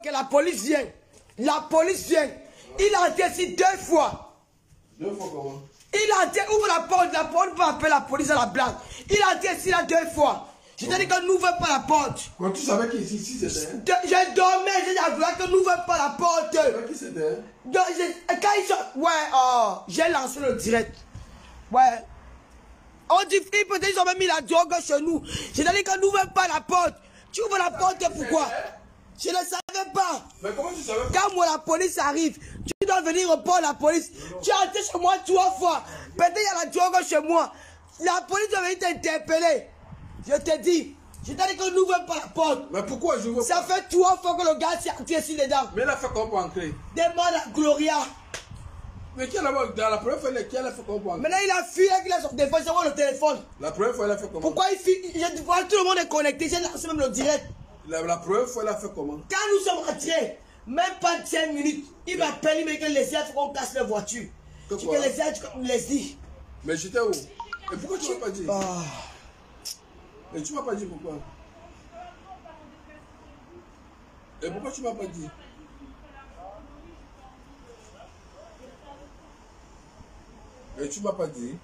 Que la police vient. La police vient. Il a été ici 2 fois. 2 fois comment? Il a été, ouvre la porte va appeler la police à la blague. Il a été ici là 2 fois. Je t'ai dit que n'ouvre pas la porte. Quand tu savais qu'ici c'était? Je dormais, j'ai dit à Gloire que n'ouvre pas la porte. Tu savais qui c'était? Quand ils sont... Ouais, oh, j'ai lancé le direct. Ouais. On dit, peut-être ils ont même mis la drogue chez nous. J'ai dit que n'ouvre pas la porte. Tu ouvres la porte, pourquoi? Je ne savais pas. Mais comment tu savais pas? Quand moi la police arrive, tu dois venir reprendre la police. Tu as été chez moi 3 fois. Peut-être il y a la drogue chez moi. La police doit venir t'interpeller. Je te dis. Je t'ai dit que n'ouvre pas la porte. Mais pourquoi je veux pas? Ça fait 3 fois que le gars s'est entré ici dedans. Mais il a fait comment pour entrer? Demande à Gloria. Mais qui a dans la première fois, qui a fait comment pour entrer? Maintenant il a fui avec son téléphone, c'est moi le téléphone. La première fois, il a fait comment? Pourquoi il fuit? Je vois tout le monde est connecté, j'ai lancé même le direct. La première fois, il a fait comment? Quand nous sommes rentrés, même pas 5 minutes, il m'appelle, il me dit que les il faut qu'on casse la voiture. Que Tu quoi? que les laisse dire. Mais j'étais où? Et pourquoi tu m'as pas dit? Et tu m'as pas dit pourquoi? Et pourquoi tu m'as pas dit? Et tu m'as pas dit?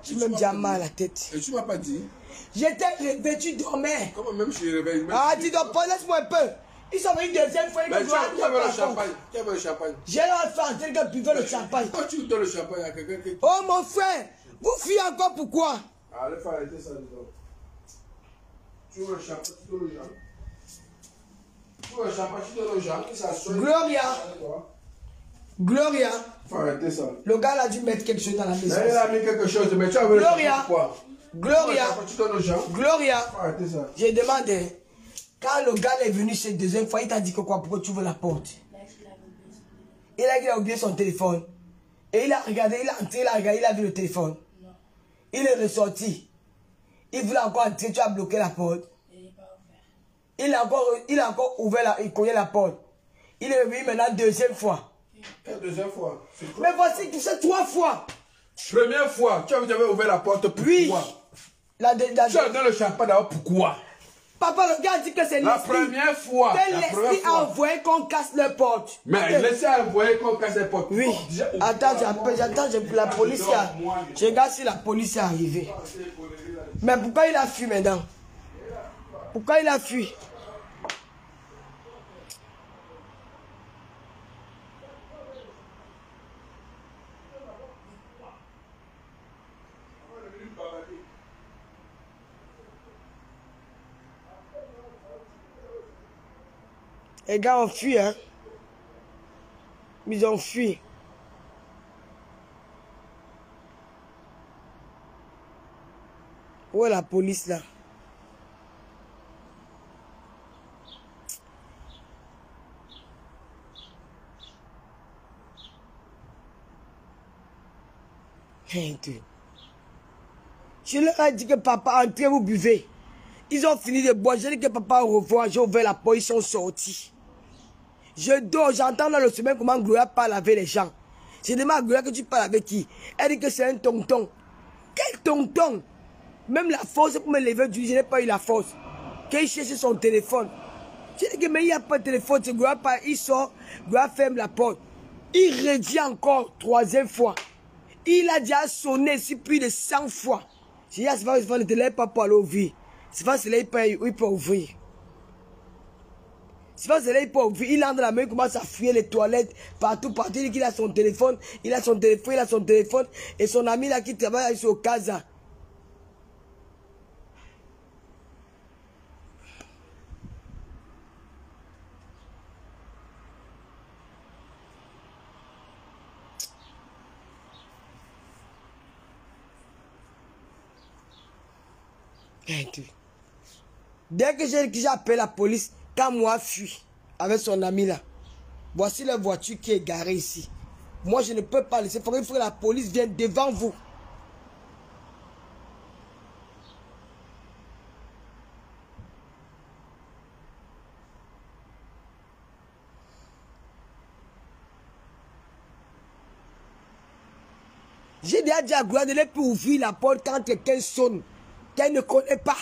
Tu me dis à mal la tête. Et tu m'as pas dit? J'étais réveillé, tu dormais. Comment même je suis réveillé? Ah, tu dors pas, laisse-moi un peu. Ils sont venus 2e fois. Mais qui avait le champagne? Qui avait le champagne? J'ai leur fait entrer que buvait le champagne. Pourquoi tu donnes le champagne à quelqu'un qui... Oh mon frère, vous fuyez encore pourquoi? Allez, faut arrêter ça dedans. Tu veux le champagne, tu donnes le gens. Tu veux le champagne, tu donnes le gens qui s'assoient. Gloria. Gloria. Faut arrêter ça. Le gars a dû mettre quelque chose dans la maison. Mais il a mis quelque chose, mais tu as vu le champagne pourquoi? Gloria. Tu donnes le gens. Gloria. Faut arrêter ça. J'ai demandé. Quand le gars est venu cette 2e fois, il t'a dit que quoi? Pourquoi tu ouvres la porte? Il a oublié son téléphone. Et il a regardé, il a entré, il a regardé, il a vu le téléphone. Il est ressorti. Il voulait encore entrer, tu as bloqué la porte. Il a encore ouvert il cognait la porte. Il est revenu maintenant 2e fois. Quelle 2e fois? Mais voici, tu sais 3 fois. Première fois, tu avais ouvert la porte, pourquoi? Oui. Tu as donné le champagne d'abord, pourquoi? Papa, le gars dit que c'est l'esprit. La première fois. Que l'esprit a envoyé qu'on casse les portes. Mais l'esprit a envoyé qu'on casse les portes. Oui. Attends, j'attends la police. Je regarde si la police est arrivée. Mais pourquoi il a fui maintenant? Pourquoi il a fui? Les gars ont fui, hein. Ils ont fui. Où est la police là? Je leur ai dit que papa, entrez, vous buvez. Ils ont fini de boire. J'ai dit que papa au revoir. J'ai ouvert la porte, ils sont sortis. Je dors, j'entends dans le sommeil comment Gloria parle avec les gens. Je demande à Gloria que tu parles avec qui? Elle dit que c'est un tonton. Quel tonton? Même la force pour me lever du lit, je n'ai pas eu la force. Qu'il cherche son téléphone. Je dis que mais il n'y a pas de téléphone. Gloria parle, il sort, Gloria ferme la porte. Il revient encore 3e fois. Il a déjà sonné ici plus de 100 fois. Je dis, c'est pas ne te lève pas pour aller ouvrir. C'est pas cela, il peut ouvrir. C'est pas cela, il peut ouvrir. Il entre dans la main, il commence à fuir les toilettes, partout. Il dit qu'il a son téléphone. Il a son téléphone. Et son ami là qui travaille sur Casa. Dès que j'ai appelé la police, quand moi fuis avec son ami là, voici la voiture qui est garée ici. Moi je ne peux pas laisser, il faut que la police vienne devant vous. J'ai déjà dit à Gloire de ne plus ouvrir la porte quand quelqu'un sonne, qu'elle ne connaît pas.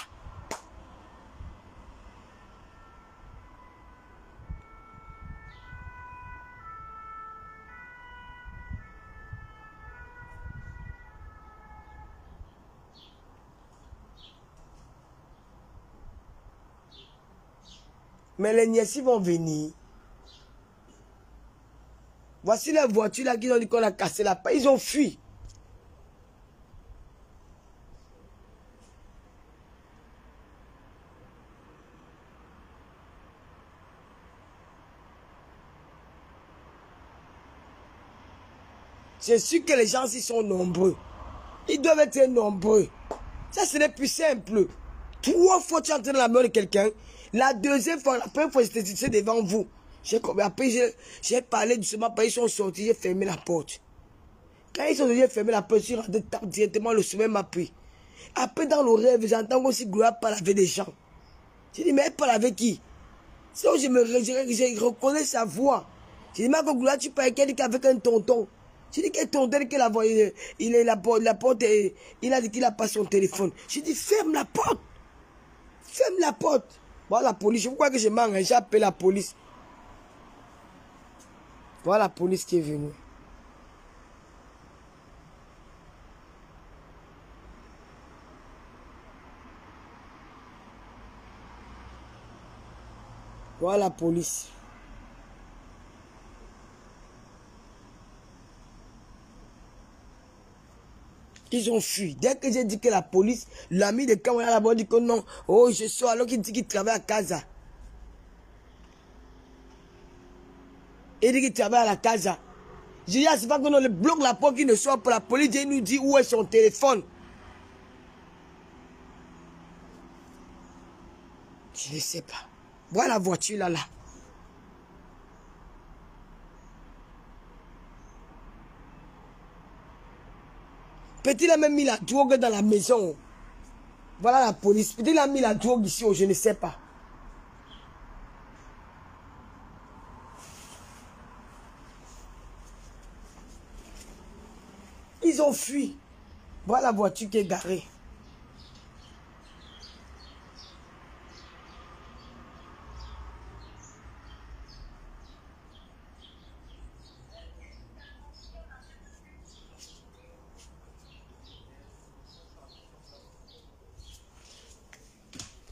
Mais les nièces vont venir. Voici la voiture là qui ont dit qu'on a cassé la paille. Ils ont fui. C'est sûr que les gens ici sont nombreux. Ils doivent être nombreux. Ça, ce n'est plus simple. 3 fois tu entres dans la main de quelqu'un. La deuxième fois, la première fois, j'étais devant vous. Après, j'ai parlé doucement. Après, ils sont sortis, j'ai fermé la porte. Quand ils sont sortis, j'ai fermé la porte. Je suis rentré directement, le sommeil m'a pris. Après, dans le rêve, j'entends aussi Gloria parler avec des gens. J'ai dit, mais elle parle avec qui? C'est où je reconnais sa voix. J'ai dit, mais Gloria, tu parles avec un tonton. J'ai dit, quel tonton, quelle voix? Il est la porte, il a dit qu'il n'a pas son téléphone. J'ai dit, ferme la porte. Ferme la porte. Voilà la police. Je crois que je manque. J'ai appelé la police. Voilà la police qui est venue. Voilà la police. Ils ont fui. Dès que j'ai dit que la police, l'ami de Kamala là-bas dit que non. Oh, je sors alors qu'il dit qu'il travaille à Casa. Il dit qu'il travaille à la Casa. Je dis, c'est pas que non, le bloque la porte qui ne sort pas. La police nous dit où est son téléphone. Je ne sais pas. Voilà la voiture là. Peut-être il a même mis la drogue dans la maison. Voilà la police. Peut-être il a mis la drogue ici, je ne sais pas. Ils ont fui. Voilà la voiture qui est garée.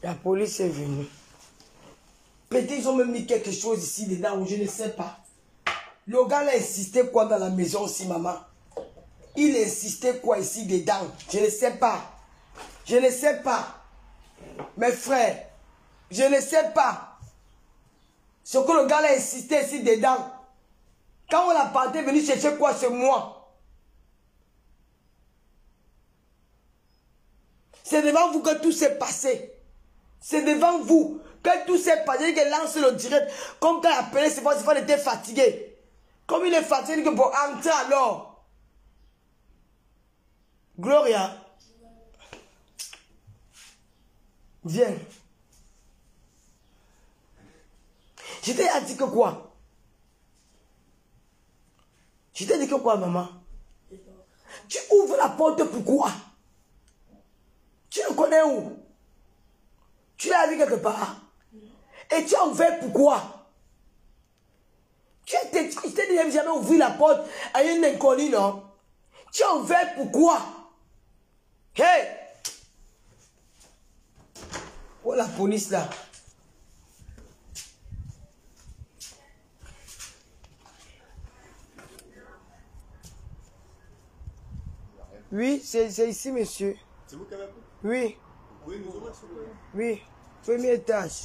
La police est venue. Peut-être ils ont même mis quelque chose ici dedans où je ne sais pas. Le gars a insisté quoi dans la maison aussi, maman? Il insistait quoi ici dedans? Je ne sais pas. Je ne sais pas. Mes frères, je ne sais pas. Ce que le gars a insisté ici dedans. Quand on a parté venu chercher quoi, c'est moi. C'est devant vous que tout s'est passé. C'est devant vous que tout s'est passé. Il lance le direct. Comme quand il a appelé, c'est fois il était fatigué. Comme il est fatigué, il dit que bon, entre alors. Gloria. Viens. Je t'ai dit que quoi? Je t'ai dit que quoi, maman? Tu ouvres la porte pourquoi? Tu le connais où? Tu l'as vu quelque part? Et tu as ouvert pourquoi? Tu t'es dit jamais ouvert la porte à une inconnue, non? Tu as ouvert pourquoi? Hey! Oh, la police là. Oui, c'est ici, monsieur. C'est vous qui avez appelé? Oui. Vous pouvez nous ouvrir, s'il vous plaît? Oui. Premier étage.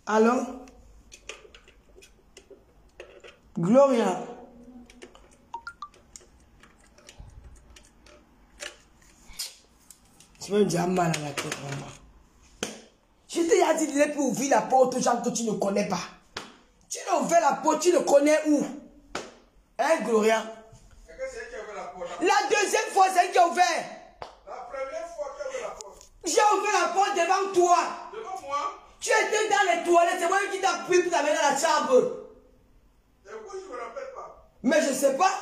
Allô? Gloria. Tu me dis mal à la tête, maman. Je t'ai dit de pour ouvrir la porte aux gens que tu ne connais pas. Tu n'as ouvert la porte, tu ne connais où? Hein, Gloria? La deuxième fois, c'est elle qui a ouvert. La première fois que tu as ouvert la porte. J'ai ouvert la porte devant toi. Devant moi? Tu étais dans les toilettes, c'est moi qui t'ai pris pour t'amener dans la chambre. Et pourquoi je ne me rappelle pas? Mais je ne sais pas.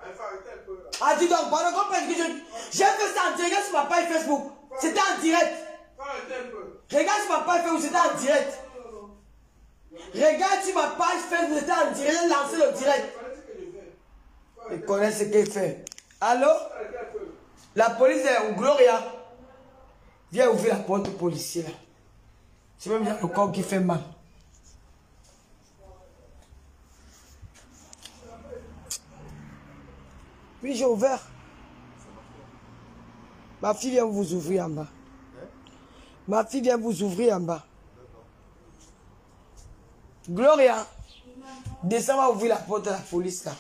Il faut arrêter un peu là. Ah, dis donc, pardon, parce que j'ai fait ça en direct sur ma page Facebook. C'était en direct. Il faut arrêter un peu. Regarde sur ma page Facebook, c'était en direct. Regarde sur ma page Facebook, c'était en direct. J'ai lancé le direct. Il connaît ce qu'il fait. Allô? La police est où, Gloria? Viens ouvrir la porte au policier là. C'est même le corps qui fait mal. Oui, j'ai ouvert. Ma fille vient vous ouvrir en bas. Ma fille vient vous ouvrir en bas. Gloria, descends, va ouvrir la porte à la police là.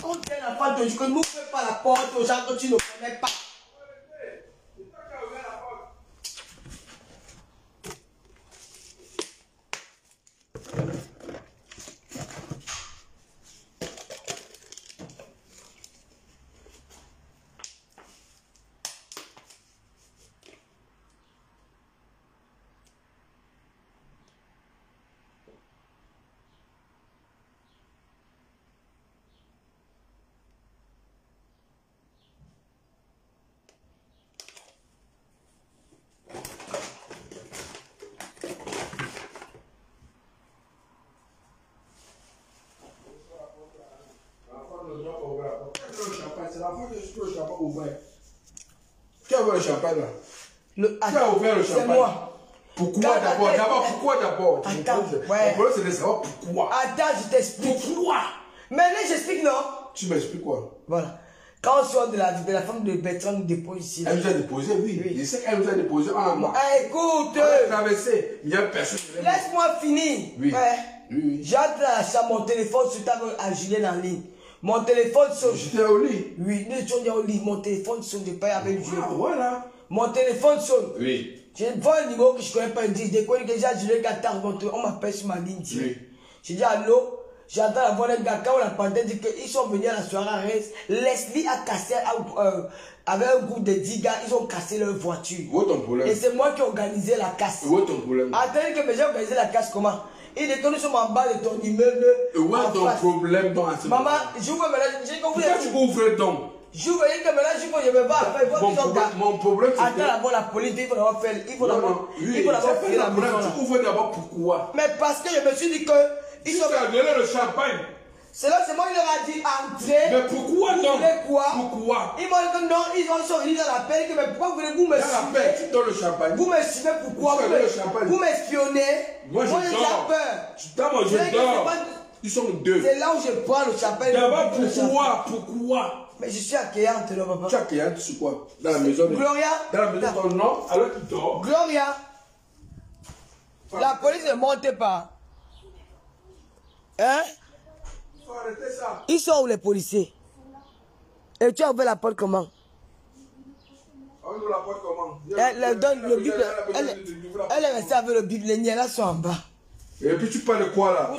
On tient la porte, que ne m'ouvre pas la porte aux gens que tu ne connais pas. Qui a ouvert le champagne là? Qui a ouvert le champagne? C'est moi. Pourquoi d'abord? Pourquoi d'abord? Attends, ouais. Le problème c'est de savoir pourquoi. Attends, je t'explique. Pourquoi? Maintenant, j'explique, non? Tu m'expliques quoi? Voilà. Quand on sort de la femme de Bertrand nous dépose ici. Elle nous a déposé, oui. Je sais qu'elle nous a déposé en bas. Écoute. On a traversé. Il n'y a personne. Laisse-moi finir. Oui. Ouais. Oui. J'entre dans la chambre, mon téléphone se tape à Julien en ligne. Mon téléphone sonne. J'étais au lit. Oui, nous étions au lit. Mon téléphone sonne, je paye avec Julien. Ah, voilà. Mon téléphone sonne. Oui. Je vois un numéro que je ne connais pas. Je déconne que j'ai Julien Gattard. On m'appelle sur ma ligne. Oui. Je dis allô. J'entends la voix d'un gars. Quand on l'entendait dire qu'ils sont venus à la soirée à Reims. Leslie a cassé avec un groupe de 10 gars. Ils ont cassé leur voiture. Où est ton problème? Et c'est moi qui ai organisé la casse. Où est ton problème? Attendez que j'ai organisé la casse comment? Il dit que nous sommes en bas de ton immeuble. Où est ton problème dans ce Maman, j'ouvre maintenant. J'ai compris. Pourquoi tu ouvres donc? J'ouvre que maintenant, je ne vais pas faire. Mon problème c'est attends d'abord la police, il faut d'abord faire. Il faut d'abord faire la maison. Tu ouvres d'abord pourquoi? Mais parce que je me suis dit que. Ils sont donné le champagne. C'est là, c'est moi qui leur a dit entrer. Mais pourquoi vous donc? voulez quoi? Pourquoi? Ils m'ont dit que non, ils sont venus dans la peine. Mais pourquoi voulez-vous me suivre? Tu donnes le champagne. Vous me suivez pourquoi? Vous m'espionnez. Moi j'ai peur. Moi je dors. Ils sont deux. C'est là où je prends le champagne. D'abord pourquoi? Mais je suis accueillante là, papa. Tu es accueillante sur quoi? Dans la maison. Gloria. Dans la maison ton nom, alors tu dors. Gloria. La police ne monte pas. Hein? Il faut arrêter ça. Ils sont où les policiers? Et tu as ouvert la porte comment? On ouvre la porte comment? Elle donne le bible. Elle est restée avec le bible. Les niais là sont en bas. Et puis tu parles de quoi là?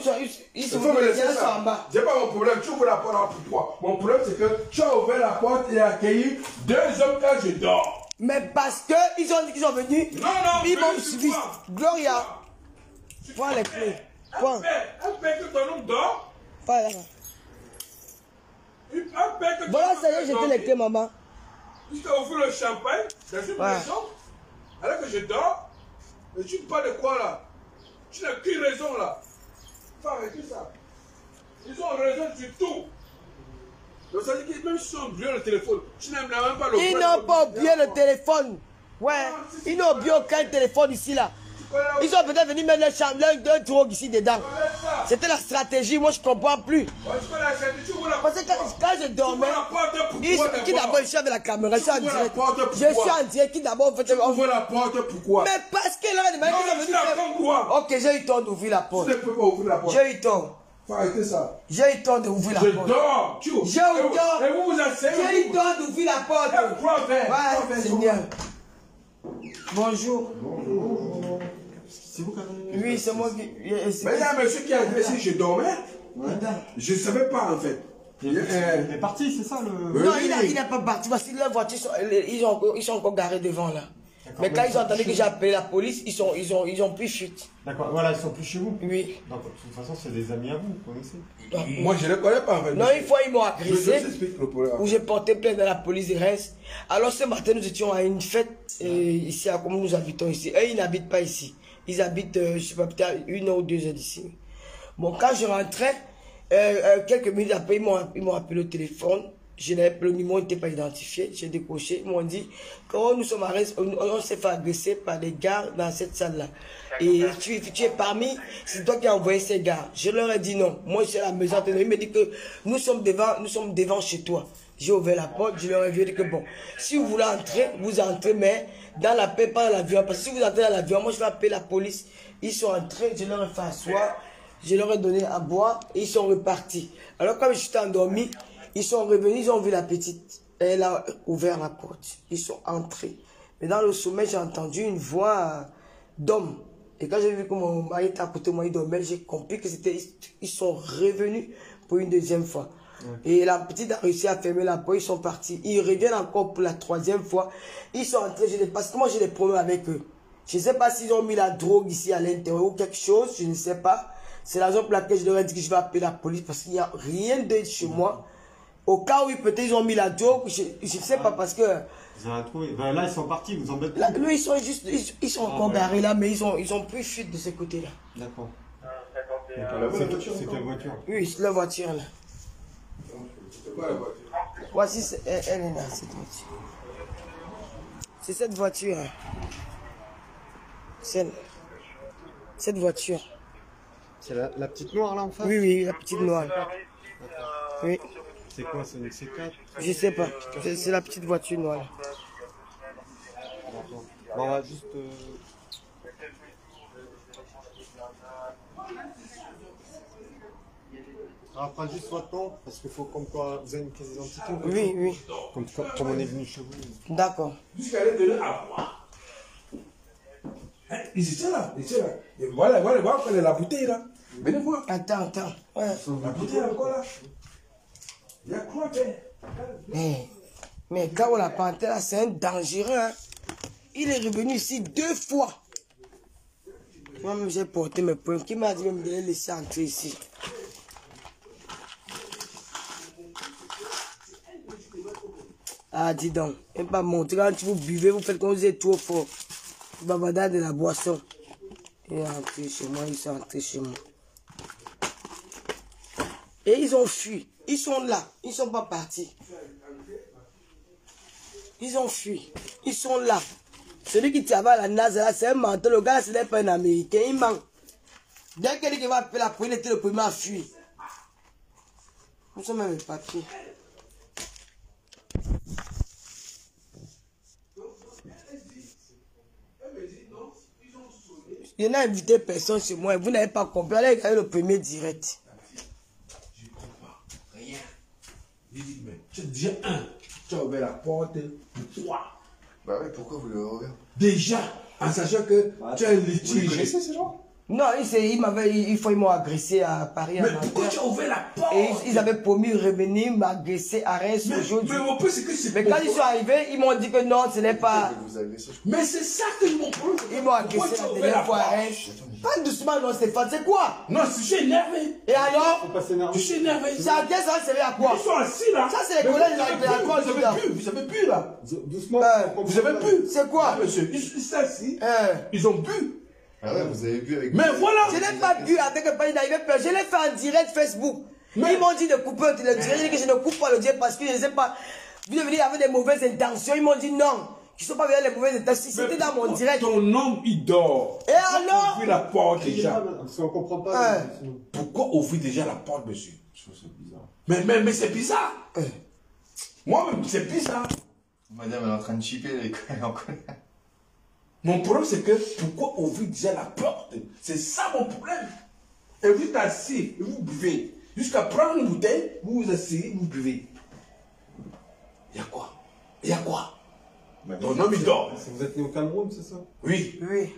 Ils sont en bas. J'ai pas mon problème. Tu ouvres la porte là pourquoi? Mon problème c'est que tu as ouvert la porte et accueilli deux hommes quand je dors. Mais parce que ils ont dit qu'ils sont venus. Non, ils m'ont suivi. Gloria. Prends les clés. Un père que ton homme dort. Voilà. Voilà, ça y est, j'étais les clés, maman. Tu t'as ouvert le champagne dans une maison alors que je dors. Et tu me parles de quoi là? Tu n'as qu'une raison là. Faut arrêter ça. Ils ont raison sur tout. Donc ça veut dire que même s'ils ont oublié le téléphone, tu n'aimes même pas le Ils n'ont pas oublié le téléphone. Ouais. Ils n'ont oublié aucun téléphone ici là. Ils sont peut-être venus mettre leur drogue ici dedans. C'était la stratégie, moi je ne comprends plus. Parce que quand je dormais, qui d'abord je suis avec la caméra, je suis en direct. Je suis en direct, qui d'abord fait. Ouvre la porte, pourquoi? Mais parce que là, les mecs sont venus faire. Ok, j'ai eu tort d'ouvrir la porte. Tu ne peux pas ouvrir la porte. J'ai eu tort. Faut arrêter ça. J'ai eu tort d'ouvrir la porte. Je dors. J'ai eu tort. Et vous vous asseyez. J'ai eu tort d'ouvrir la porte. Ouais, c'est bien. Bonjour. Bonjour. C'est vous qui avez... Oui, c'est moi qui... Mais il y a un monsieur qui a dit je dormais. Je ne savais pas en fait. Il est parti, c'est ça le... Non, il n'a pas parti parce que leurs voitures, ils sont encore garés devant là. Mais quand ils ont entendu que j'ai appelé la police, ils ont pris fuite. D'accord, voilà, ils sont plus chez vous. Oui. Donc, de toute façon, c'est des amis à vous, vous connaissez. Moi, je ne les connais pas en fait. Non, une fois, ils m'ont agressé. Je t'explique le problème. Où j'ai porté plainte à la police de Reims. Alors, ce matin, nous étions à une fête ici, à comme nous habitons ici. Eux, ils n'habitent pas ici. Ils habitent, je ne sais pas, peut-être 1 ou 2 heures d'ici. Bon, quand je rentrais, quelques minutes après, ils m'ont appelé au téléphone. Le numéro n'était pas identifié. J'ai décroché. Ils m'ont dit, quand nous sommes arrêtés, on s'est fait agresser par des gars dans cette salle-là. Et tu es parmi, c'est toi qui as envoyé ces gars. Je leur ai dit non. Moi, je suis à la maison. Ils me disent que nous sommes devant chez toi. J'ai ouvert la porte. Je leur ai dit que bon, si vous voulez entrer, vous entrez, mais dans la paix, pas dans l'avion. Parce que si vous entrez dans l'avion, moi, je vais appeler la police. Ils sont entrés. Je leur ai fait asseoir. Je leur ai donné à boire. Et ils sont repartis. Alors, comme je suis endormi, ils sont revenus, ils ont vu la petite. Elle a ouvert la porte. Ils sont entrés. Mais dans le sommeil, j'ai entendu une voix d'homme. Et quand j'ai vu que mon mari était à côté de moi, il dormait, j'ai compris que c'était. Ils sont revenus pour une deuxième fois. Et la petite a réussi à fermer la porte, ils sont partis. Ils reviennent encore pour la troisième fois. Ils sont entrés, parce que moi j'ai des problèmes avec eux. Je ne sais pas s'ils ont mis la drogue ici à l'intérieur ou quelque chose, je ne sais pas. C'est la raison pour laquelle je leur ai dit que je vais appeler la police parce qu'il n'y a rien de chez moi. Au cas où peut-être ils ont mis la drogue, je ne sais pas parce que... Vous avez trouvé. Ben là, ils sont partis, vous embêtez. Là, eux, ils sont juste, ils sont encore garés là, mais ils ont plus fuite de ce côté-là. D'accord. C'est quelle voiture? Oui, c'est la voiture là. C'est quoi la voiture? Voici, elle est là, cette voiture. C'est cette voiture. Cette voiture. C'est la petite noire là en face? Oui, oui, la petite noire. Oui. C'est quoi? C'est une C4? Je sais pas. C'est la petite voiture noire. D'accord. Bon, on va juste. Prends juste votre nom, parce qu'il faut comme quoi vous avez une pièce d'identité. Oui, oui. Comme on est venu chez vous. D'accord. Jusqu'à aller donner à boire. Hein, ils étaient là, Et voilà, quelle est la bouteille là. Venez voir. Attends. Ouais. La bouteille encore là. Il y a quoi, Mais Gao la panthère là, c'est un dangereux. Hein. Il est revenu ici 2 fois. Moi-même, j'ai porté mes points. Qui m'a dit même de les laisser entrer ici? Ah, dis donc. Et pas monter. Quand vous buvez, vous faites comme vous êtes trop fort. Bavada de la boisson. Il est entré chez moi, ils sont entrés chez moi. Et ils ont fui. Ils sont là. Ils ne sont pas partis. Ils ont fui. Ils sont là. Celui qui travaille à la NASA, c'est un menteur. Le gars, ce n'est pas un Américain. Il ment. Dès qu'il va appeler la police, il était le premier à fuir. Nous sommes même les papiers. Je n'ai invité personne chez moi. Vous n'avez pas compris. Allez regarder le premier direct. Je comprends rien. Il dit, mais tu as déjà tu as ouvert la porte pour 3. Bah oui, pourquoi vous le ouvrez? Déjà, en sachant que tu as un Vous les litige. connaissez ces gens? Non, ils m'ont agressé à Paris. Mais à pourquoi tu as ouvert la porte? Et ils avaient promis de revenir m'agresser à Reims aujourd'hui. Mais mon peu, c'est que c'est Mais quand ils sont arrivés, ils m'ont dit que non, ce n'est pas... Vous agressez, je Mais c'est ça que mon problème. Ils m'ont agressé la dernière fois à Reims. Pas doucement, non, Stéphane, c'est quoi? Non, je suis énervé. Et alors? Faut pas s'énerver. Je suis énervé. Ça ça servait à quoi? Ils sont assis là. Ça, c'est les collègues de la droite, Vous là. avez bu, vous avez bu là. Doucement. Vous avez bu. C'est quoi? Ah, monsieur, ils sont assis. Euh, Ils ont bu. Ah ouais, vous avez bu avec. Mais voilà. Je n'ai pas bu avec le pays d'arriver. Je l'ai fait en direct Facebook. Mais- Ils m'ont dit de couper le direct. J'ai dit que je ne coupe pas le direct parce que je ne sais pas. Vous devez venir avec des mauvaises intentions. Ils m'ont dit non. Je ne sont pas venus avec les mauvaises intentions. C'était dans mon direct. Ton homme, il dort. Et alors? Ouvrir la porte déjà. Parce qu'on comprend pas. Pourquoi ouvrir déjà la porte, monsieur? Je trouve ça bizarre. Mais c'est bizarre. Moi-même, c'est bizarre. Madame, elle est en train de chipper, elle en connaît. Mon problème, c'est que pourquoi ouvrir déjà la porte? C'est ça mon problème. Et vous êtes assis, et vous buvez. Jusqu'à prendre une bouteille, vous vous asseyez, vous buvez. Il y a quoi? Il y a quoi? Ton homme, il dort. Vous êtes né au Cameroun, c'est ça? Oui. Oui.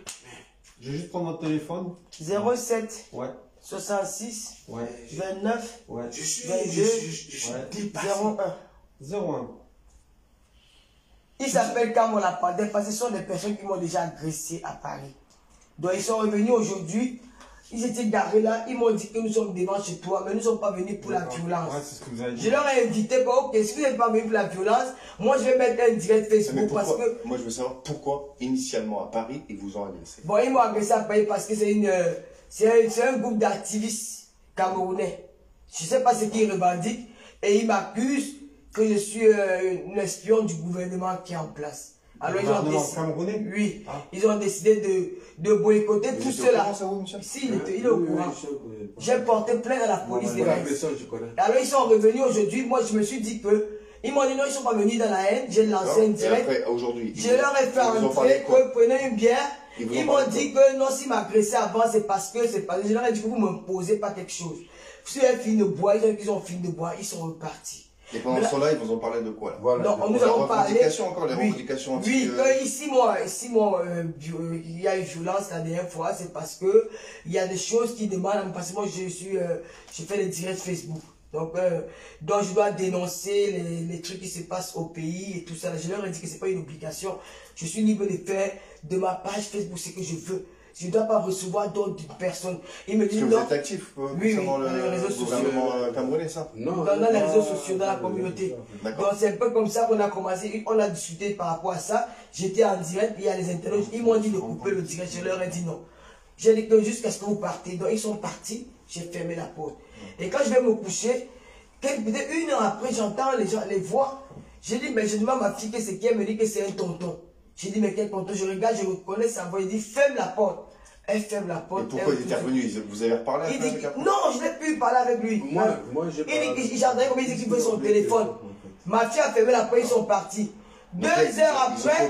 Je vais juste prendre votre téléphone. 07 Ouais. 66 Ouais. 29 Ouais. Je suis Ouais. dépassé. 01. 01. Ils s'appellent Camo la Panthère parce que ce sont des personnes qui m'ont déjà agressé à Paris. Donc ils sont revenus aujourd'hui. Ils étaient garés là. Ils m'ont dit que nous sommes devant chez toi, mais nous ne sommes pas venus pour la violence. Ouais, c'est ce que vous avez dit. Je leur ai invité, bon, ok, si vous n'êtes pas venus pour la violence, moi je vais mettre un direct Mais Facebook parce pourquoi? que. Moi, je veux savoir pourquoi, initialement, à Paris, ils vous ont agressé. Bon, ils m'ont agressé à Paris parce que c'est un groupe d'activistes camerounais. Je ne sais pas ce qu'ils revendiquent et ils m'accusent que je suis une espionne du gouvernement qui est en place. Alors ils ont décidé, camerounais? oui, ils ont décidé de boycotter tout cela. Si, il est au courant. J'ai porté plainte à la police des Reims. Alors ils sont revenus aujourd'hui. Moi, je me suis dit que ils m'ont dit non, ils sont pas venus dans la haine. J'ai lancé une direct. Je leur ai fait entrer que prenez une bière. Ils m'ont dit que non, s'ils m'agressaient avant, c'est parce que je leur ai dit que vous ne m'imposez pas quelque chose. Si ils ont fini de boire, ils ont fini de boire, ils sont repartis. Et pendant ce temps-là, ils vous ont parlé de quoi là? Voilà. Donc, nous avons parlé. Encore les revendications oui, ici, il y a eu violence la dernière fois, c'est parce que il y a des choses qui demandent, parce que moi je fais des directs Facebook. Donc je dois dénoncer les trucs qui se passent au pays et tout ça. Je leur ai dit que c'est pas une obligation. Je suis libre de faire de ma page Facebook ce que je veux. Je ne dois pas recevoir d'ordre d'une personne. Il me dit non. Vous êtes actif dans les réseaux sociaux camerounais, ça? Non, dans les réseaux sociaux, dans la communauté. Donc c'est un peu comme ça qu'on a commencé. On a discuté par rapport à ça. J'étais en direct, puis il y a les internautes. Ils m'ont dit de couper le direct. Je leur ai dit non. J'ai dit que jusqu'à ce que vous partez. Donc ils sont partis. J'ai fermé la porte. Et quand je vais me coucher, peut-être une heure après, j'entends les voix. J'ai dit, mais je demande à ma fille que c'est qui. Elle me dit que c'est un tonton. J'ai dit, mais quel tonton? Je regarde, je reconnais sa voix. Il dit, ferme la porte. Elle ferme la porte. Et pourquoi il était revenu? Vous avez reparlé avec lui? Non, je n'ai plus parlé avec lui. Moi, j'ai j'entendais comme il disait qu'il veut son téléphone. Ma fille a fermé la porte, ils sont partis. 2 heures après,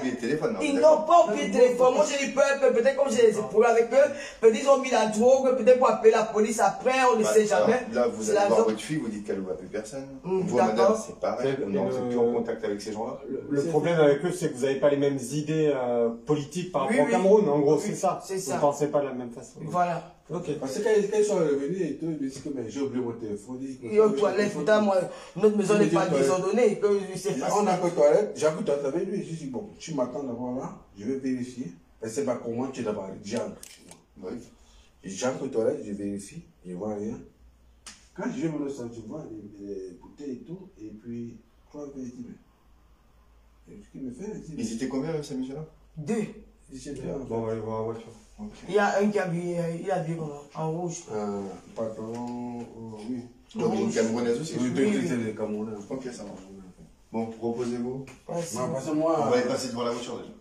ils n'ont pas oublié le téléphone. Moi, j'ai eu peur que peut-être comme j'ai des problèmes avec eux, peut-être ils ont mis la drogue, peut-être pour appeler la police après, on ne sait jamais. Là, vous allez voir votre fille, vous dites qu'elle ne voit plus personne. Vous, madame, c'est pareil. Non, vous n'êtes plus en contact avec ces gens-là. Le problème avec eux, c'est que vous n'avez pas les mêmes idées politiques par rapport au Cameroun. En gros, c'est ça. Vous ne pensez pas de la même façon. Voilà. Ok. Parce que quand ils sont revenus et tout, ils me disent que j'ai oublié mon téléphone. Et aux toilettes, putain, moi, notre maison n'est pas désordonnée. On a qu'aux toilettes, j'ai appris toi avec lui. J'ai dit, bon, tu m'attends d'abord là, je vais vérifier. Et c'est pas comment tu es d'abord. J'entre. J'entre aux toilettes, je vérifie, je ne vois rien. Quand je vais me le sentir, je vois des bouteilles et tout, et puis, toi, je dis, mais. Ce qu'il me fait, ils étaient combien, ces messieurs-là? 2. Bon, on va aller voir la voiture. Okay. Il y a un qui a vu en rouge. Patron, oui. Donc une Camerounaise aussi? Oui, les Camerounais. Ok, ça marche. Bon, reposez-vous. On va aller passer devant la voiture déjà.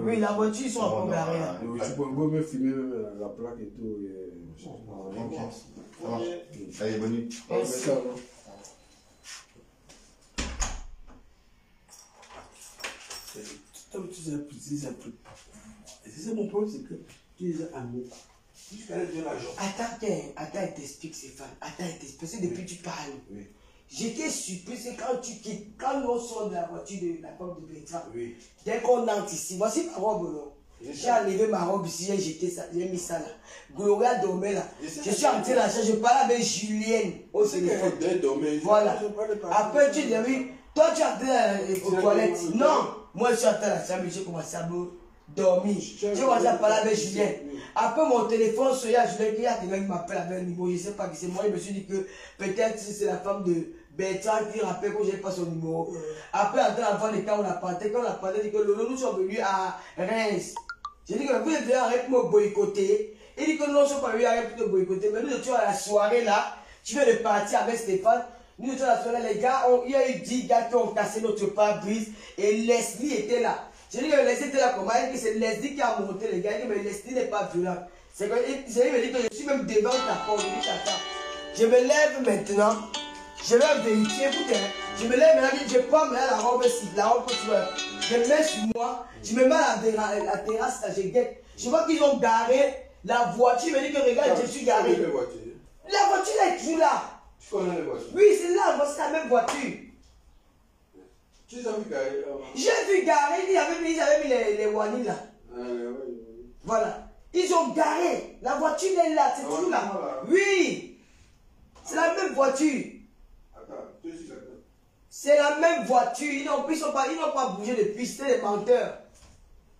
Oui, la voiture, ils sont encore garés là. Tu peux me filmer la plaque et tout. Ok, ça marche. Allez, bonne nuit. Merci. C'est mon problème, c'est que tu les as amenés jusqu'à l'argent. Attends, elle t'explique, Stéphane. Attends, elle t'explique. Parce que depuis tu parles. Oui. J'étais surpris, c'est quand tu quittes, quand on sort de la voiture de la femme de Bertrand. Oui. Dès qu'on entre ici, voici ma robe, non? J'ai enlevé ma robe ici, j'ai jeté ça, j'ai mis ça là. Gloria dormait là. Je suis entré dans la chambre, je parlais avec Julienne au téléphone. Voilà. Après, tu dis, oui, toi tu es entré aux toilettes. Non, moi je suis entré dans la chambre, j'ai commencé à dormir. J'ai commencé à parler avec Julienne. Après mon téléphone, il y a Julienne qui m'appelle avec un numéro, je ne sais pas qui c'est moi. Je me suis dit que peut-être c'est la femme de Bertrand qui rappelle que je n'ai pas son numéro. Après, en train de quand on a parlé, dit que nous sommes venus à Reims. J'ai dit que vous êtes venus à Reims pour me boycotter. Il dit que nous ne sommes pas venus à Reims pour te boycotter. Mais nous étions à la soirée là. Tu viens de partir avec Stéphane. Nous étions à la soirée, les gars. Il y a eu 10 gars qui ont cassé notre pare-brise. Et Leslie était là. J'ai dit que Leslie était là comment? Il dit que c'est Leslie qui a monté les gars. Il dit mais Leslie n'est pas violent. C'est que il me dit que je suis même devant ta porte. Je dis attends. Je me lève maintenant. Je vais vérifier, écoutez, je me lève maintenant, je prends la robe ici, la robe que tu veux. Je me mets sur moi, je me mets à la terrasse, là, je guette. Je vois qu'ils ont garé la voiture, il me dit que regarde, je suis garé. La voiture là est toujours là. Tu connais les voitures? Oui, c'est là, c'est la même voiture. Tu les as vu garer? J'ai vu garer, ils avaient mis les warnings là. Voilà. Ils ont garé. La voiture est là, c'est toujours là. Oui. C'est la même voiture. C'est la même voiture. Ils n'ont pas bougé depuis. C'est des menteurs.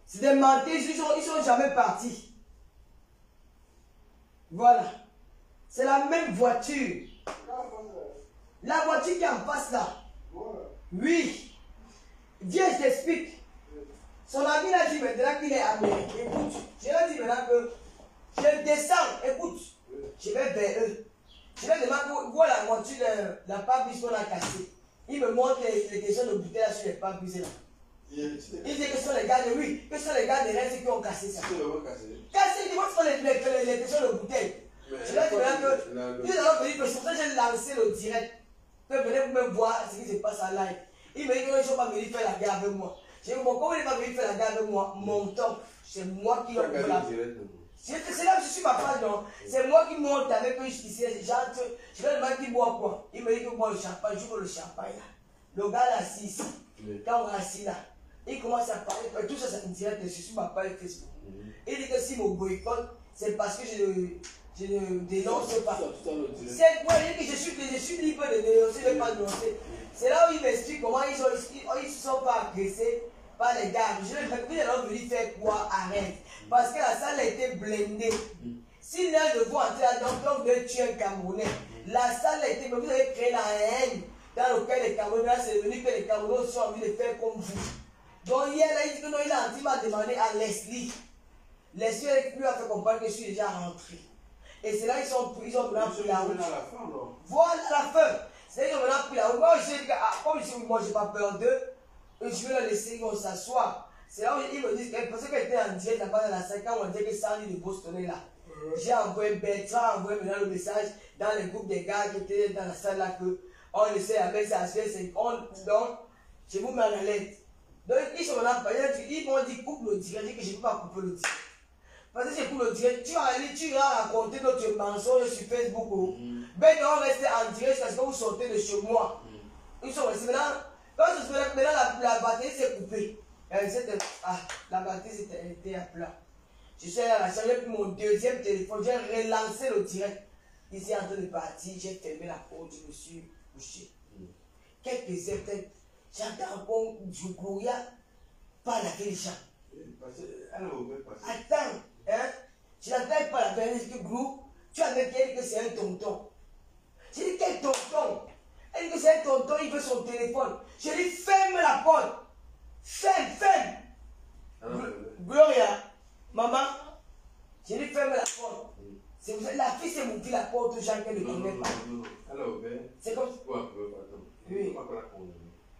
C'est des menteurs. Ils sont jamais partis. Voilà. C'est la même voiture. La voiture qui est en face là. Oui. Viens, je t'explique. Son ami a dit maintenant qu'il est américain. Écoute, je lui ai dit maintenant que je descends. Écoute, je vais vers eux. Je vais demander où la voiture, la pare-brise qu'on a cassée. Il me montre les questions de bouteilles là sur les pas brisées là. Il dit que ce sont les gars de oui, que ce sont les gars de Rennes qui ont cassé ça. Cassé, il dit moi ce sont les questions de bouteilles. Je leur dis que ils ont dit que c'est pour ça que j'ai lancé le direct. Que venez me voir ce qui se passe en live. Il me dit que ils ne sont pas venus faire la guerre avec moi. J'ai dit bon, comment ils ne sont pas venus faire la guerre avec moi? Mon temps, c'est moi qui ai la. C'est là que je suis ma page, non? C'est moi qui monte avec eux ici. J'entre, je leur demande qui boit quoi. Il me dit que moi le champagne, je bois le champagne là. Le gars là assis ici. Quand on est assis là, il commence à parler. Tout ça, c'est direct. Je suis ma page Facebook. Il dit que si mon boycott, c'est parce que je ne dénonce pas. C'est moi, il dit que je suis libre de dénoncer, de ne pas dénoncer. C'est là où il m'explique comment ils ne se sont pas agressés par les gars. Je vais leur venir faire quoi? Arrête. Parce que la salle a été blindée. Si l'un de vous entrer là-dedans, donc vous tuer un Camerounais, la salle a été, vous avez créé la haine dans lequel les Camerounais, c'est devenu que les Camerounais sont envie de faire comme vous. Donc hier, là, il dit que non, il m'a demandé à Leslie. Leslie lui a fait comprendre que je suis déjà rentré. Et c'est là qu'ils ont pris la route. Voilà la fin. C'est là qu'ils ont maintenant pris la route. Moi, je dis que, moi, je n'ai pas peur d'eux. Je vais leur laisser s'asseoir. C'est là où ils me disent que parce qu'elle était en direct là-bas dans la salle, quand on dit que Sandy de Boston est là. J'ai envoyé Bertrand, envoyé maintenant le message dans les groupes des gars qui étaient dans la salle là que on essaie avec ça, donc je vous mets en alerte. Donc ils sont là, ils m'ont dit coupe le direct, je dis que je ne peux pas couper le direct. Parce que c'est pour le direct, tu vas raconter notre mensonge sur Facebook. Ben on reste en direct parce que vous sortez de chez moi. Ils sont restés maintenant, la batterie s'est coupée. La batterie était à plat. Je suis allé à la chambre, j'ai pris mon deuxième téléphone, j'ai relancé le direct. Ici en train de partir, j'ai fermé la porte, je me suis couché. Quelques heures, peut-être, j'entends encore du Gouria par la vieille chambre. Attends, hein? Je n'entends pas la vieille du groupe. Tu as dit que c'est un tonton. J'ai dit quel tonton? Elle dit que c'est un tonton, il veut son téléphone. Je lui ferme la porte. Ferme. Gloria, maman, je lui ferme la porte. La fille s'est montée la porte aux gens qu'elle ne connaît pas. Alors, c'est comme ça. Oui.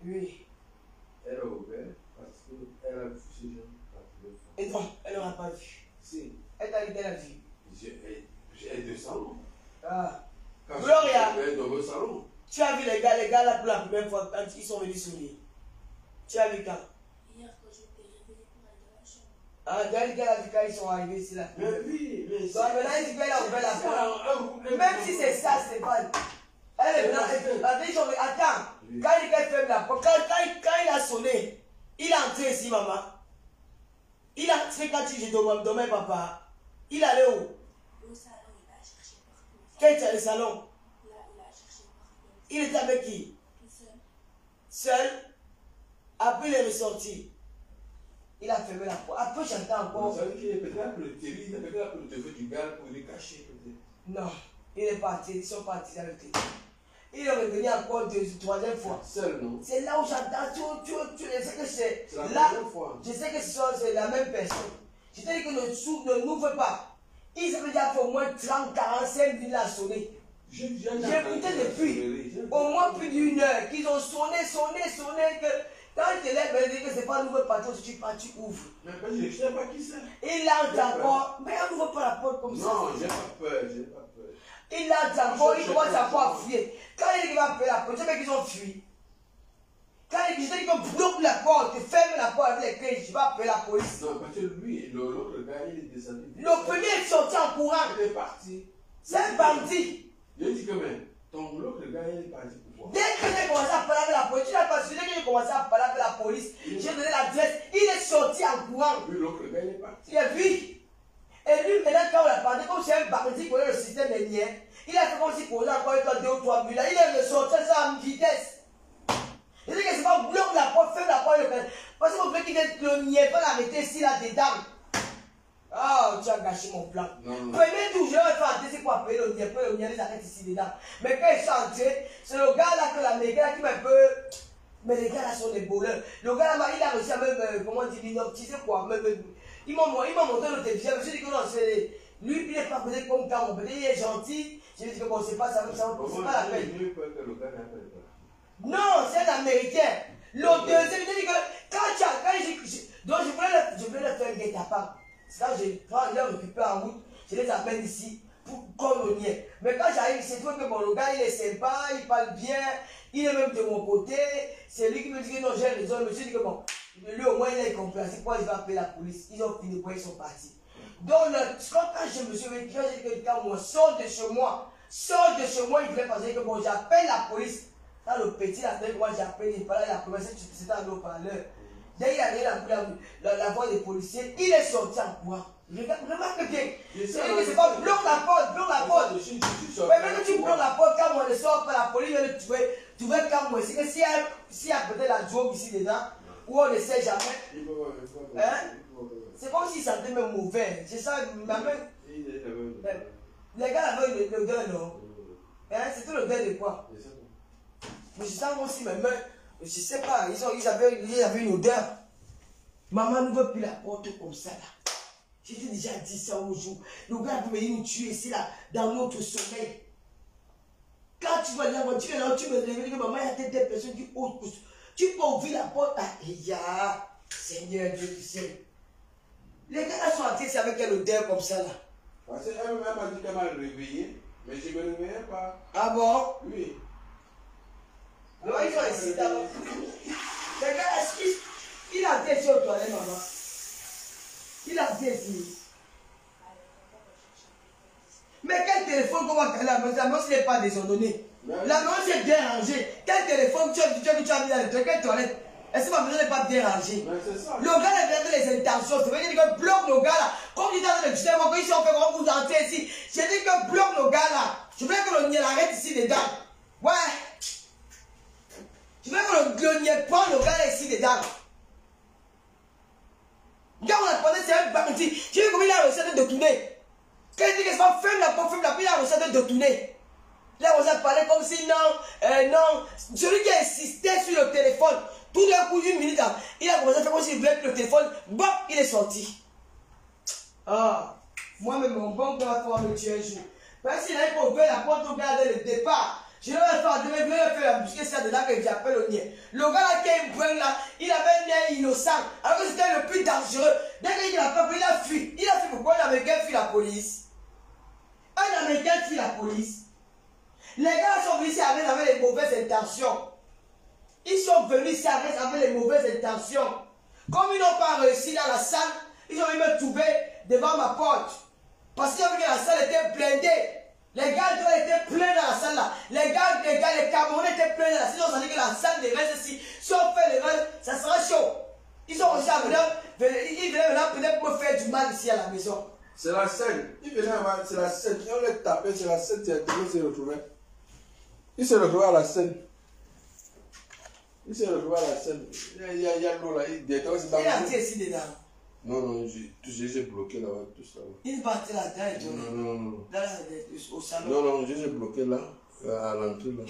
Oui. Elle a ouvert parce qu'elle a vu ces gens. Et non, elle n'aura pas vu. Si. Elle t'a dit qu'elle a vu. J'ai deux salons. Ah. Quand Gloria, je suis dans le salon. Tu as vu les gars là pour la première fois quand ils sont venus souligner. Tu as vu quand? Hier, quand j'étais réveillée pour aller dans la chambre. Ah, Dali a vu quand ils sont arrivés ici là. Mais oui, mais donc maintenant, il dit qu'elle a ouvert la porte. Même si c'est ça, c'est pas. Elle est maintenant. Attends, quand il dit qu'elle ferme la porte, quand il a sonné, il est entré ici, maman. Il a entré quand je dormais, papa. Il allait où? Au salon, il a cherché partout. Quand il était au salon? Il a cherché partout. Il était avec qui? Tout seul. Seul? Après, il est ressorti. Il a fermé la porte. Après, j'entends encore. Vous savez qu'il est peut-être le télé, il est peut-être le téléphone du gars pour le cacher, peut-être. Non, il est parti. Ils sont partis dans le télé. Il est revenu encore troisième fois. Seul, non? C'est là où j'entends. Je sais que c'est. la Là, deuxième fois. je sais que c'est la même personne. Je t'ai dit que ne n'ouvre pas. Ils avaient déjà fait au moins 30, 45 minutes à sonner. J'ai écouté depuis au moins plus d'une heure qu'ils ont sonné. Que quand il te lève, il dit que c'est pas un nouveau patron, si tu pars, tu ouvres. Mais je ne sais pas qui c'est. Il entre encore, mais on n'ouvre pas la porte comme ça. Non, j'ai pas peur. Il entre encore, il commence à pouvoir fuir. Quand il dit qu'il va appeler la police, c'est qu'ils ont fui. Quand il dit qu'il bloque la porte, ferme la porte avec les clés, je vais appeler la police. Non, parce que lui, l'autre gars, il est descendu. Le premier est sorti en courant. Il est parti. C'est un bandit. Je dis que même, l'autre gars, il est parti pour Dès que j'ai commencé à parler avec la police, tu n'as pas su, dès que j'ai commencé à parler avec la police, j'ai donné l'adresse, il est sorti en courant. Oui, l'autre gars, il est parti. Il a vu. Et lui, maintenant, quand on a parlé, comme c'est un bandit qui connaît le système des liens, il a fait comme s'il posait encore 2 ou 3 minutes. Il est ressorti ça en vitesse. Il dit que c'est pas bloque la porte, ferme la porte. Parce que vous voulez qu'il ne n'y ait pas l'arrêter ici, là-dedans. Ah, tu as gâché mon plan. Premier tour, je vais faire c'est pour appeler le Niepé, le Niepé, les arrête ici dedans. Mais quand ils sont entrés, c'est le gars là que l'Américain qui m'a un peu. Mais les gars là sont des voleurs. Le gars là, il a réussi à même, comment dire, inoptiser quoi. Même, il m'a montré le téléviseur. Je me suis dit que non, c'est. Lui, il n'est pas peut-être comme quand mon petit, il est gentil. Je lui ai dit que bon, c'est pas ça, c'est pas la peine. Non, c'est un Américain. Le deuxième, il dit que donc je voulais le faire guet-apens. C'est là que je les récupère en route, je les appelle ici pour colonier. Mais quand j'arrive, c'est toi que bon, le gars il est sympa, il parle bien, il est même de mon côté. C'est lui qui me dit que non, j'ai raison. Je me suis dit que bon, lui au moins il a compris. C'est pourquoi il va appeler la police. Ils ont fini, ils sont partis. Donc quand je me suis dit que quand moi sors de chez moi, il voulait penser que bon, j'appelle la police. Dans le petit, la tête, moi j'appelle, il parlait la police, c'était un haut-parleur. Dès qu'il a la voix des policiers, il est sorti en courant. Remarque bien. C'est pas bloque la porte. Mais même si tu bloques la porte, quand on ne sort pas, la police, tu veux quand moi. C'est que s'il y a peut-être la job ici dedans, où on ne sait jamais. Hein? C'est comme s'il sentait même mauvais. C'est ça, ma main. Les gars avaient l'odeur, non? Hein? C'était l'odeur de quoi? Mais je sens aussi mes mains. Je ne sais pas, ils avaient une odeur. Maman ne veut plus la porte comme ça là. J'ai déjà dit ça au jour. Le gars peut venir nous tuer ici là, dans notre sommeil. Quand tu vois la voiture, tu me réveilles que maman, il y a des personnes qui osent. Tu peux ouvrir la porte à Eya. Seigneur Dieu du ciel. Les gars là sont entrés avec quelle odeur comme ça là. Parce qu'elle m'a dit qu'elle m'a réveillé, mais je ne me réveillais pas. Ah bon? Oui. Alors ils sont ici d'abord. Les gars, est-ce qu'il a été ici aux toilettes, maman? Il a été ici. Mais quel téléphone qu'on va caler la maison? La maison n'est pas désordonnée. La maison c'est bien rangée. Quel téléphone tu as mis dans le truc? Quelle toilette? Est-ce que ma maison n'est pas bien rangée? Le gars avait les intentions. Ça veut dire que bloque le gars là. Comme il est dans le système, quand ils sont fait comment vous entrez ici. J'ai dit que bloque le gars là. Je voulais que le niel arrête ici dedans. Ouais. Je veux que le niel prend le gars ici dedans. Quand on apprenait, c'est un bandit. J'ai vu comment il a réussi à te tourner. Quand il dit que c'est pas ferme la porte, il a réussi à te tourner. Il a réussi à parler comme si non, non. Celui qui a insisté sur le téléphone, tout d'un coup, une minute, il a commencé à faire comme s'il voulait que le téléphone, bon, il est sorti. Ah, moi-même, mon bon père va pouvoir me tuer un jour. Parce qu'il n'avait pas ouvert la porte au gars dès le départ. Je vais faire demain, je vais faire la busquer ça dedans que j'appelle au nier. Le gars là qui est un là, il avait un nez innocent. Alors que c'était le plus dangereux. Dès qu'il a pas pris, il a fui. Il a fui pourquoi un Américain fuit la police. Un Américain fuit la police. Les gars sont venus ici avec les mauvaises intentions. Ils sont venus ici avec les mauvaises intentions. Comme ils n'ont pas réussi dans la salle, ils ont venus me trouver devant ma porte. Parce qu'ils ont vu que la salle était blindée. Les gars étaient pleins dans la salle là. Les Camerounais étaient pleins dans la salle. Ils ont dit que la salle des restes ici. Si on fait les restes, ça sera chaud. Ils ont réussi à venir. Ils venaient maintenant peut-être me faire du mal ici à la maison. C'est la scène. Ils venaient avant, c'est la scène. On les tapait, c'est la scène. Il s'est retrouvé. Il s'est retrouvé à la scène. Il s'est retrouvé à la scène. Il y a l'eau là. Il a été ici dedans. Non, j'ai bloqué là-bas, tout ça. Il est parti là-dedans. Non. Au salon. Non, j'ai bloqué là, à l'entrée là.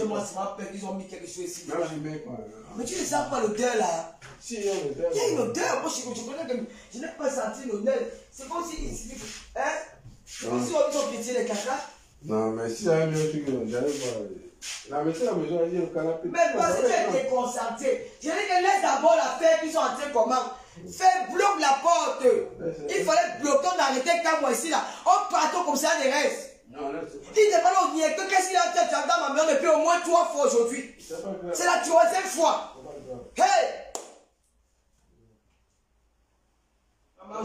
Moi, c'est ma peur qu'ils ont mis quelque chose ici. Non, j'ai mis quoi. Mais tu ne sens pas l'odeur là? Si, il y a une odeur. Il y a une odeur. Moi, je connais que je n'ai pas senti l'odeur. C'est comme si. Hein? C'est comme si on ont pitié les caca. Non, mais si ça a un truc, j'allais voir. La maison, il y a le canapé. Mais parce que tu es déconcentré. Je dis que laisse d'abord la faire qu'ils sont entrés comment? Fais bloquer la porte. Il fallait bloquer, on arrêtait quand moi ici là. On partait comme ça des restes. Non, là, c'est pas. Il n'est pas là au niais. Qu'est-ce qu'il a fait dans ma maison depuis au moins 3 fois aujourd'hui? C'est la 3e fois. Hey!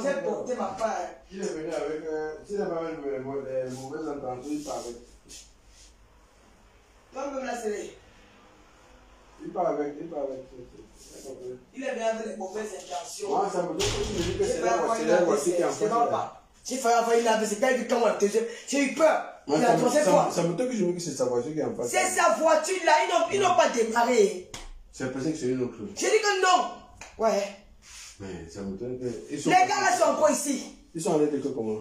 J'ai porté ma part. Il est venu avec. S'il n'a pas avec les mauvaises intentions, il part avec. Toi-même là, c'est. Il part avec. Il est venu avec les mauvaises intentions. Moi, ça me donne que c'est la voici qui est en face. Si il fallait avoir une AVC, c'est quand il dit comment j'ai eu peur. Il a troisième fois. Ça me donne que je me dis que c'est sa voiture qui est en face. C'est sa voiture là, ils n'ont pas démarré. C'est pensé que c'est une autre. J'ai dit que non. Ouais. Mais ça me donne que. Les gars là sont encore ici. Ils sont allés de comment?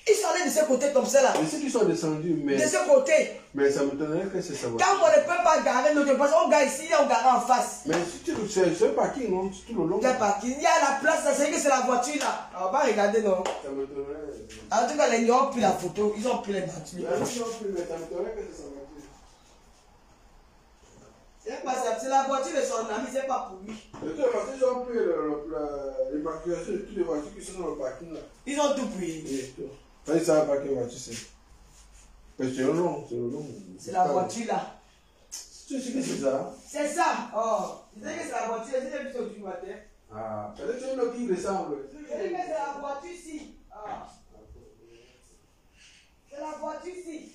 Ils sont allés de ce côté comme ça là. Mais c'est qu'ils sont descendus, mais. De ce côté. Mais ça me donnerait que c'est sa voiture. Quand on ne peut pas garer notre place, on gare ici et on gare en face. Mais c'est un parking, non? C'est tout le long. Le parking, il y a la place là, c'est que c'est la voiture là. On va regarder non. Ça me donnerait. En tout cas, les gens ont pris la photo, ils ont pris les voitures. Mais ils ont pris, mais ça me donnerait que c'est sa voiture. C'est la voiture de son ami, c'est pas pour lui. De toute façon, ils ont pris l'évacuation de toutes les voitures qui sont dans le parking là. Ils ont tout pris. Ils ne savent pas quelle voiture c'est. Mais c'est le nom, c'est le nom. C'est la voiture là. Tu sais que c'est ça? C'est ça. Oh, je sais que c'est la voiture, c'est plutôt du matin. Ah, peut-être une autre qui ressemble. Je dis que c'est la voiture ici. Ah. C'est la voiture ici.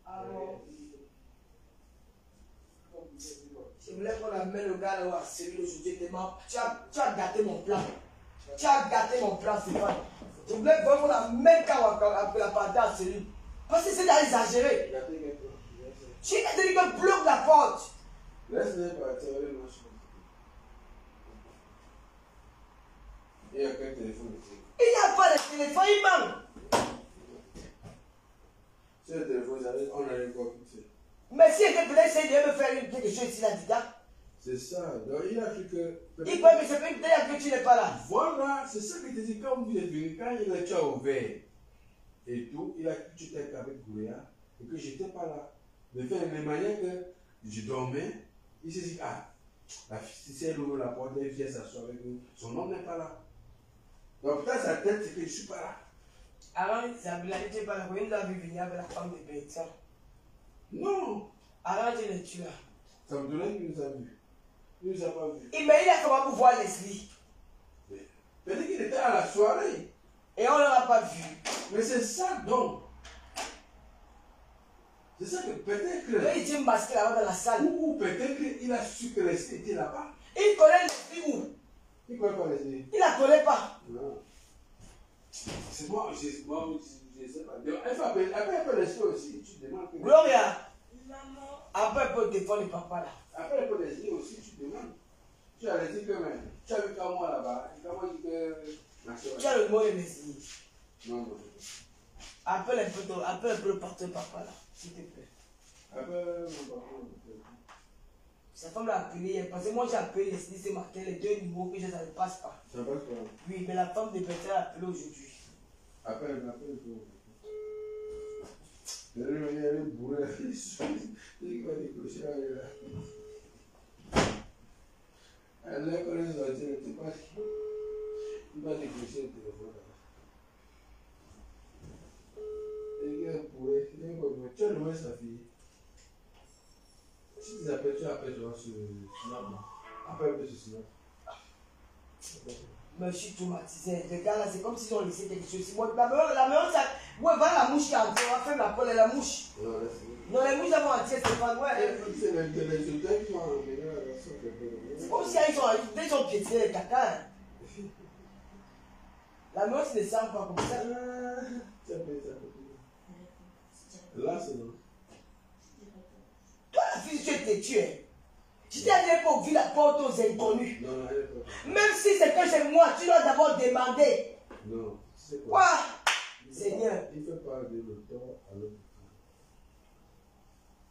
Alors, je voulais qu'on amène le gars là à Céline aujourd'hui tellement. Tu as gâté mon plan. Tu as gâté mon plan, Stéphane. Je voulais qu'on amène la partie à Céline. Parce que c'est d'exagérer. Tu as dit que bloque la porte. Laisse-les partir, les marches. Il n'y a qu'un téléphone ici. Il n'y a pas de téléphone, il manque. C'est le téléphone, on a les quoi fixé. Mais si était peut-être essayé de me faire quelque chose ici, là, c'est ça. Donc il a cru que. Il croit que c'est peut-être que tu n'es pas là. Voilà, c'est ça que je te dis. Quand vous êtes venu, quand il a déjà ouvert et tout, il a cru que tu étais avec Gouya et que je n'étais pas là. De faire de manière que je dormais, il s'est dit, ah, la fille, si elle ouvre la porte, elle vient s'asseoir avec nous. Son nom n'est pas là. Donc dans sa tête, c'est que je ne suis pas là. Avant, Isabella n'était pas là. Il nous a vu venir avec la femme de Bertrand. Non. Avant, tu l'es tu là. Ça me donnait qu'il nous a vu. Il ne nous a pas vu. Mais il a comment pour voir Leslie. Peut-être qu'il était à la soirée. Et on ne l'a pas vu. Mais c'est ça donc. C'est ça que peut-être que. Là, il était masqué là-bas dans la salle. Ou peut-être qu'il a su que Leslie était là-bas. Il connaît Leslie où? Il ne connaît pas Leslie. Il ne la connaît pas. Non. C'est moi, je ne sais pas. Après, elle peut Leslie aussi. Tu demandes que. Gloria. Maman. Après, elle peut défendre le papa là. Après, elle peut Leslie aussi. Tu demandes. Tu as dit que même. Tu as vu qu'à moi là-bas. Et qu'à moi, dit que. Tu as le mot de Leslie. Non, non. Appelle un peu le partenaire papa là, s'il te plaît. Après, mon papa. Sa femme l'a appelé, parce que moi j'ai appelé Leslie ce matin, les deux numéros que j'ai, ça ne passe pas. Ça passe pas. Oui, mais la femme de Bertrand l'a appelé aujourd'hui. Appelle. Elle est bourrée. Il va décrocher là. Elle est collée sur la télé, tu pas. Il va décrocher le téléphone là. Il est bourré. Tu as demandé sa fille. Si tu appelles, tu appelles sur Snap. Appelle sur Snap. Mais je suis traumatisé. Les gars là, c'est comme s'ils ont laissé quelque chose. Moi, la meilleure, ça. Ouais, voilà la mouche qui a entré. On va faire la colle et la mouche. Non, les mouches vont entier, c'est pas vrai. C'est les auteurs qui vont emmener la version. C'est comme si ils ont piétiné les caca. La meilleure, c'est des sangs pas comme ça. Là, c'est non. Toi, la fille, tu es têtue. Tu t'es allé pour ouvrir la porte aux inconnus. Non, non, elle est pas. Même si c'est que c'est moi, tu dois d'abord demander. Non, c'est Quoi? Il Seigneur. Il fait pas de l'auteur à l'autre.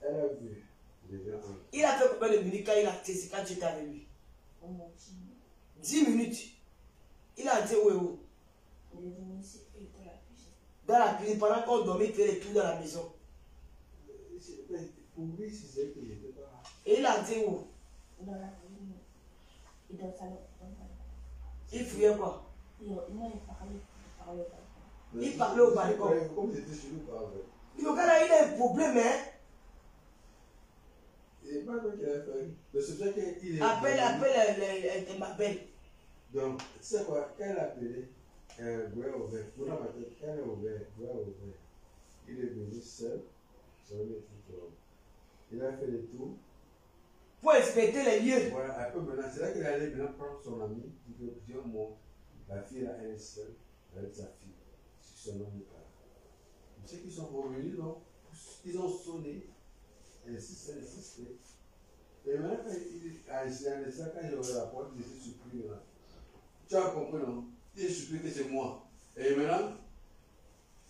Elle a vu les gens. Il a fait combien de minutes quand il a testé, quand tu étais avec lui? 10 minutes. Il a dit où? Dans la cuisine, pendant qu'on dormait, il fait les tours dans la maison. Pour lui, c'est qu'il n'était pas. Et il a dit où? Dans la cuisine. Et dans le salon. Il fouillait quoi? Non, il parlait pas. Il parlait au balcon. Comme c'était sur nous, pas vrai. Le gars là, il a un problème, hein? Et pas quoi qu'il a fait. Mais c'est ça qu'il est. Appelle ma belle. Donc, tu sais quoi, quand elle a appelé, Gouin ouvert, pour la matin, quand elle est ouvert, Gouin ouvert, il est venu seul, sur le métro. Il a fait le tour. Pour inspecter les lieux. Voilà, un peu maintenant, c'est là qu'il allait maintenant prendre son ami, il veut dire, moi, la fille là, elle est seule, avec sa fille, si son nom n'est pas là. Tu sais qu'ils sont revenus, non? Ils ont sonné, insisté. Et maintenant, quand il a ouvert la porte, il était surpris là. Tu as compris, non? Il est surpris que c'est moi. Et maintenant,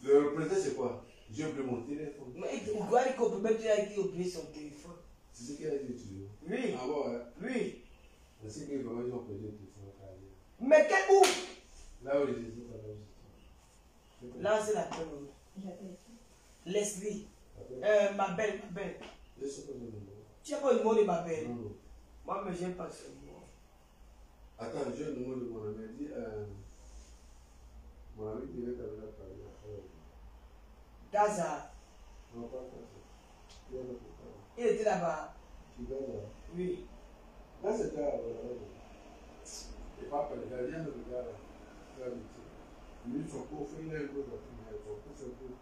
le prétexte c'est quoi? J'ai oublié mon téléphone. Mais il doit dire qu'on peut même dire qu'il a oublié son téléphone. C'est ce qu'elle a dit, tu vois? Oui. Ah bon, hein? Oui. C'est qu'ils ont oublié le téléphone. Mais quel où? Balance la peine. J'appelle. Leslie. Ma belle. Laisse-moi le numéro. Tu n'as pas le numéro de ma belle? Non. Moi, mais j'aime pas ce mot. Attends, j'ai le numéro de mon ami. Il dit, mon ami direct avec la parole. Gaza. Non, pas ça. Il était là-bas. Tu vas là. Oui. Là, c'était là. Et papa, le gardien de le gars là. Lui, son cours, il a un peu de son cours,